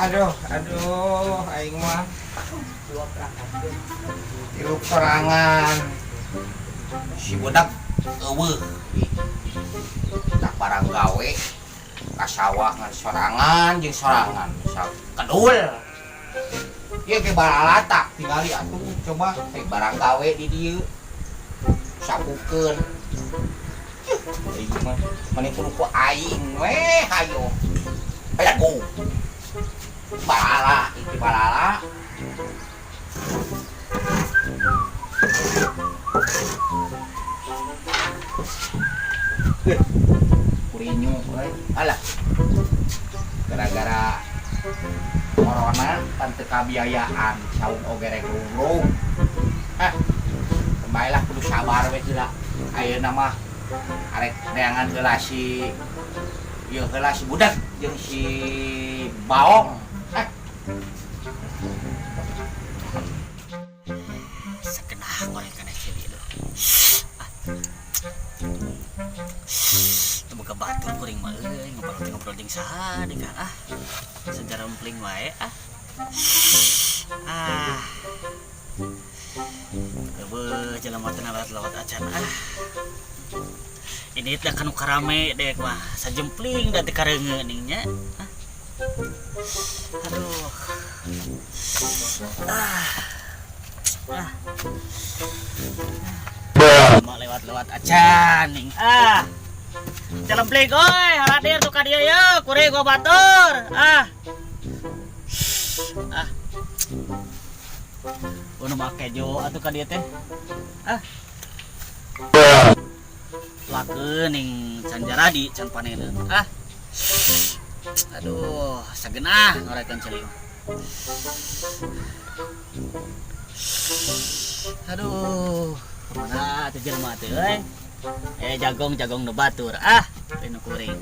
Aduh, aing mah tilu perangan si budak eueuh tak barang gawe ka sawah ngan sorangan jeung sorangan kedul ieu ge balalatak tingali atuh coba teh barang gawe di dieu sapukeun aing mah mani kudu ku aing we hayo aya ku balala iki balala kurinyu alah gara-gara corona kan teu kabiayaan saung oge rek lunglung kembalilah kudu sabar we heula ayeuna mah arek neangan heula si ieu heula si budak jeung si baong sakenah goreng kana cili lu Boga batur kuring mah euy ngobrol jeung saha deui Kang secara empling wae eueuh jelema teh lewat acan ini teh kanu karame dek mah sajempling da teh kareungeun nya aduh mau lewat acan ning Jalempling oi haradir tuh ka dieu ye kuring gua batur Uno make jo atuh ka dieu teh lakeun ning can jaradi can paneneun aduh sageunah ngorekeun celing aduh mana teh jelema teh euy jagong nu batur nu kuring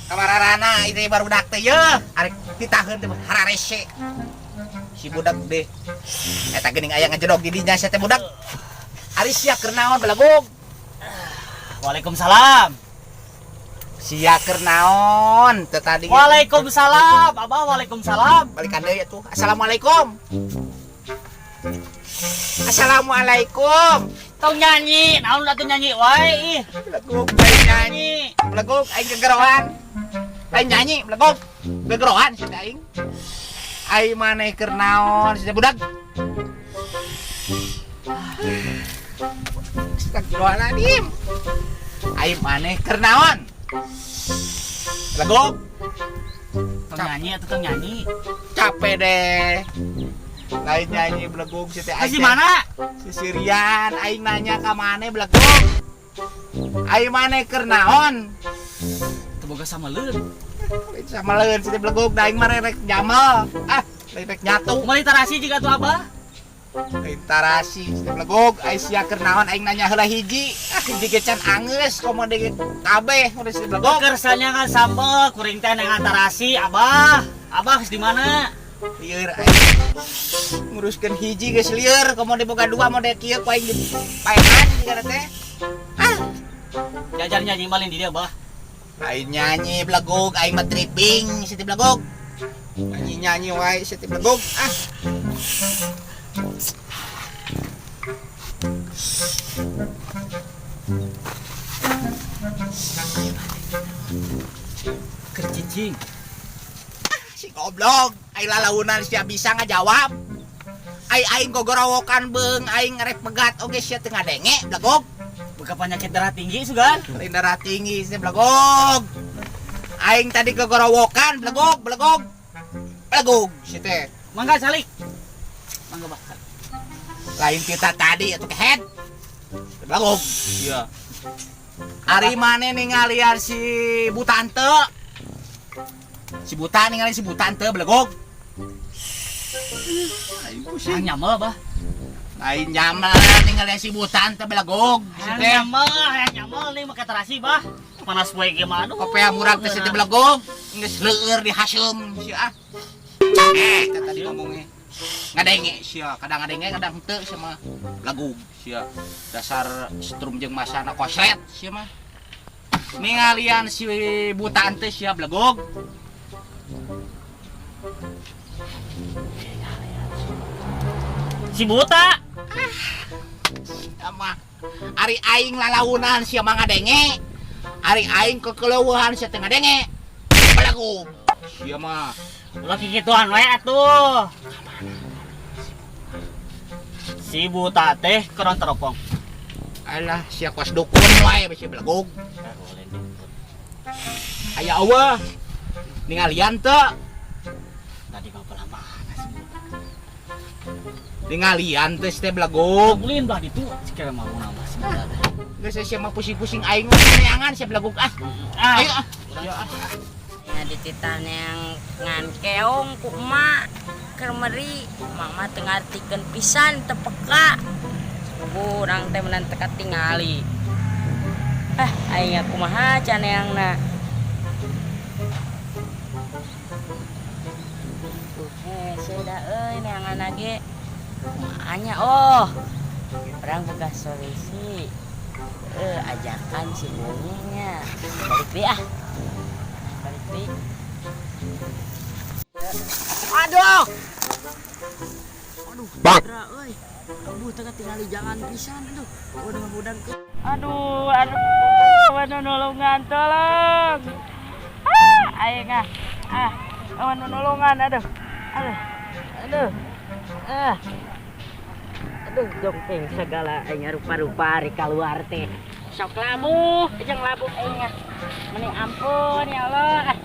kamararana ini baru budak teh ye arek ditaheun teh hararese si budak deh eta geuning aya ngajedog di dinya sia teh budak ari sia keur naon belagog Waalaikumsalam sia keur naon teh tadi Waalaikumsalam abah waalaikumsalam balikan deui atuh assalamualaikum assalamualaikum tong nyanyi naon atuh nyanyi wae belagog nyanyi belagog aing gegerohan aing nyanyi belagog gegerohan sia aing aing maneh keur naon sia budak Astagfirullahaladzim aing maneh keur naon belagog tong nyanyi atuh tong nyanyi capek deh lain nyanyi belagog sia teh aing mana sisirian aing nanya ka maneh belagog aing maneh keur naon teu boga samaleun samaleun sia teh belagog da aing mah rek jamal rek nyatu moal tarasi jiga tuh abah tarasi sia belagog aing sia keur naon aing nanya heula hiji hiji ge can angeus komode kabeh udah sia belagog keur sanyangan sambel kuring teh nengan tarasi abah geus di mana lieur aing nguruskeun hiji geus lieur komode boga dua mode kieu ku aing dipaehan jiga teh jajar nyanyi malin di dia bah aing nyanyi belagog aing mah tripping sia teh belagog nyanyi wae sia teh belagog kercicing si goblok aing lalaunan sia bisa ngajawab aing gogorowokan beung aing ngarek pegat oge sia teu ngadenge belagog boga penyakit darah tinggi sugan lain darah tinggi sia belagog aing tadi gogorowokan belagog sia teh mangga salik mangga bakal lain kita tadi atuh kehead belagog iya ari maneh ningalian si butante si buta ningali si butante belagog aing pusing nyamel bah lain nyamel ningali si butante belagog nyamel nih make terasi bah panas poe ge mah aduh kopea murag teh belagog geus leueur di haseum sia tadi ngomongnya ngadenge sia, kadang ngadenge kadang teu sia mah. Lagu sia. Dasar strum jeung masana koslet sia mah. Ningalian si buta teh sia blegog. Si buta. Mah ari aing lalaunan sia mah ngadenge. Ari aing kekeleueuhan sia teh ngadenge. Blegog. Sia mah Ulah kikituan we atuh. Si buta teh keron teropong. alah sia kos dukun wae bisi blegog. Aya eueuh. Ningalian teu? Tadi bapak mana si buta? Ningalian teh teh blegog. Ulin bah ditu sikira mau nambah si buta teh. Geus sia mah pusing-pusing aing neangan sia blegog ah. Ayo ah. Ya ah. Ya dititah yang ngan keong ku emak kermeri mama teu ngartikeun pisan teu peka urang teh menan teka tingali aing kumaha can neangna seda euy neangan ge anya perang boga solusi ajakan si bunyinya balik deui ah. Aduh. Bang. Euy. Aduh teu tinggali jangan pisan aduh. Udah udang ke. Aduh. Anu nolongan tolong. Aing anu nolongan aduh. Aduh jongkeng segala aing rupa-rupa ari kaluar teh. Sok labuh, jeung labuh aing. Meni ampun ya Allah.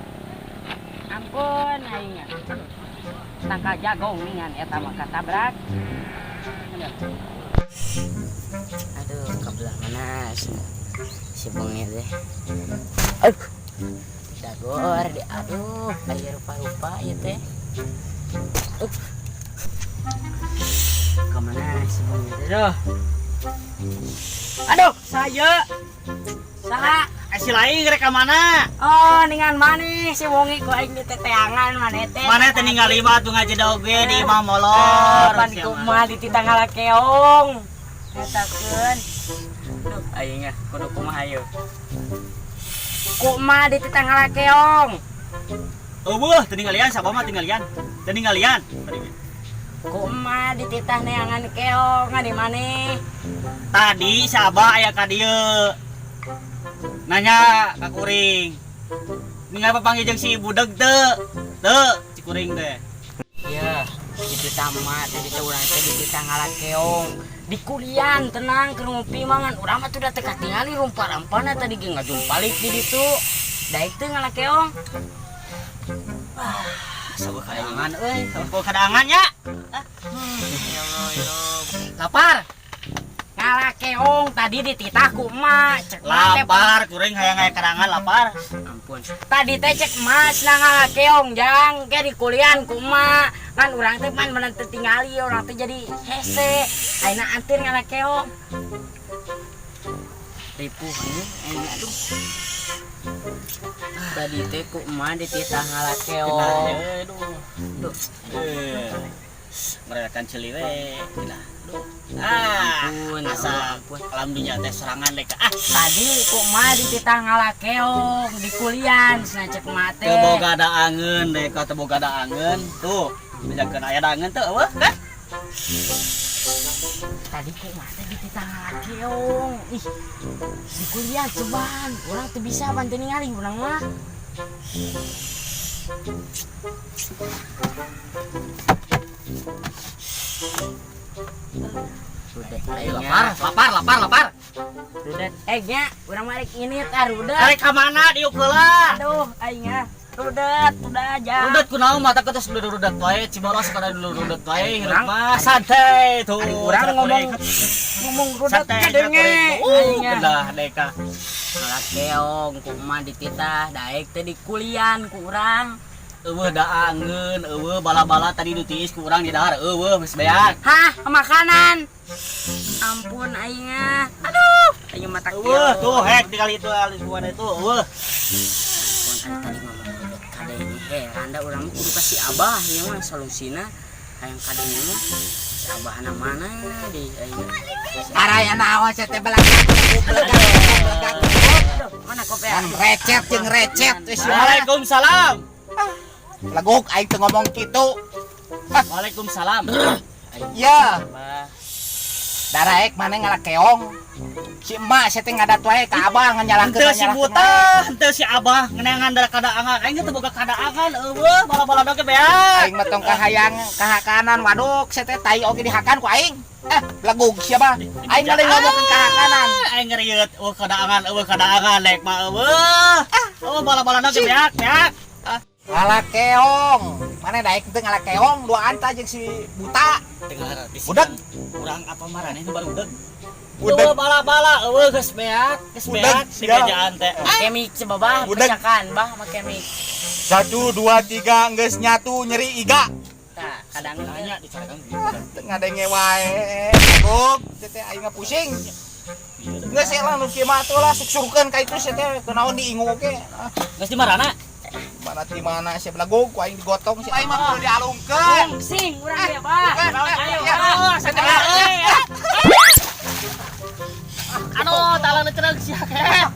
Ampun aing. Tangka jagong ningan eta mah katabrak. Aduh, kabelah mana si bungi teh. Dagor di aduh, aya rupa-rupa ieu teh. Kemana si bungi teh doh? Aduh, saya. Saha? Si lain rek ka mana? Oh, ningan maneh si wongi ku aing diteteangan maneh teh. Maneh teh ningali batu ngajeda oge di imah molor. Pan kumaha di titangala keong. Etakeun. Duh, aing kudu kumaha ieu. Kumaha di titangala keong. Eueuh, teu ningalian sabab mah tinggalian. Teu ningalian. Kumaha di titah neangan keong di maneh. Tadi sabah aya ka dieu. Nanya ka kuring. Ningali papanggih jeung si budeg teu? Teu, si kuring teh. Ya, itu tamat jadi teh urang teh di tangala keong. Di kulian tenang keur ngopi mangan urang mah teh da teu katingali rumpa-rampana tadi ge ngajumpalik di ditu. Daek teh ngala keong. Sabeuh kadangan euy, sabeuh kadangan nya. Ya Allah, ya Allah. Lapar. Ngala keong tadi dititah ku emak cek Lapar, kuring hayang aya kadangan lapar. ampun tadi teh cek mas na ngala keong jang ke di kulian ku emak kan urang teh man menan teu tingali urang teh jadi hese ayeuna antir ngala keong ripuh ini aduh tadi teh ku emak dititah ngala keong Duh. Merayakan celiwe. Ampun, ampun. Alam dunia teh serangan lek. Tadi ku mah dititah ngala keong di kulian cenah cek mah teh. Teu boga daangeun deh, teu boga daangeun. Tuh, bejakeun aya daangeun teu eueuh kan? Tadi ku mah teh dititah ngala keong. Ih. Di kulian cobaan, urang teu bisa bantu ningali urang mah. Lapar. Rudet, nya, urang mah rek ini tah rudet. Arek ka mana diuk heula? Aduh, aing rudet, udah aja. Rudet kunaon mata kita sudah rudet wae, cibolos kada dulu rudet wae, hirup mah santai tuh. Urang ngomong rudet kadenge. Belah deka. Ngala keong ku mah dititah daek teh di kulian ku urang. Eueuh daangeun, eueuh bala-bala tadi ditiis ku urang di dahar, eueuh geus beak. Hah, makanan. Ampun aing aduh, aing mata kieu. Eueuh tuh hek dikali itu alis buan itu, eueuh. Ampun tadi ngomong rudet kadenge heran da urang kudu kasih abah ieu mah solusina. Hayang kadulu sabah mana di aing. Araya naon saya teh belegag. Mana kopi? Yang recet jeung recet wis mah. Waalaikumsalam. Legog aing teu ngomong kitu. Waalaikumsalam. Ya, Bah, daraek mana ngalakeong. Si emak saya teh ngadat wae ka abah nganyalakeun henteu si buta, henteu si abah ngeunangan da kadaangan. Aing teh boga kadaangan eueuh, bala-bala doge beak. Aing mah tong kahayang kahakanan waduk saya teh tai oge dihakan ku aing. Legog siapa? Aing ngeuleung ngomongkeun kahakanan. Aing ngeriut, kadaangan lek mah eueuh. Bala-bala doge beak. Ngalakeong. Mana daek teh ngalakeong duaan tah jeung si buta. Budak. Urang apa marane nu barudag. Budak. Bala-bala eueuh geus beak di siap. bejaan teh. Kemik coba Budak. pecakan bah make kemik. 1 2 3 geus nyatu nyeri iga. Tah kadang Tanya dicarekan. Ngadenge wae. Legog teh aing mah pusing. Geus lah nu kieu mah atuh lah suksurkeun ka itu teh kunaon diingu oge. Geus di marana? Mana ti mana si Blagog ku aing digotong si aing mah kudu dialungkeun. sing urang ge bah. Ayo Ya. bah. Anu talang neukeun sia.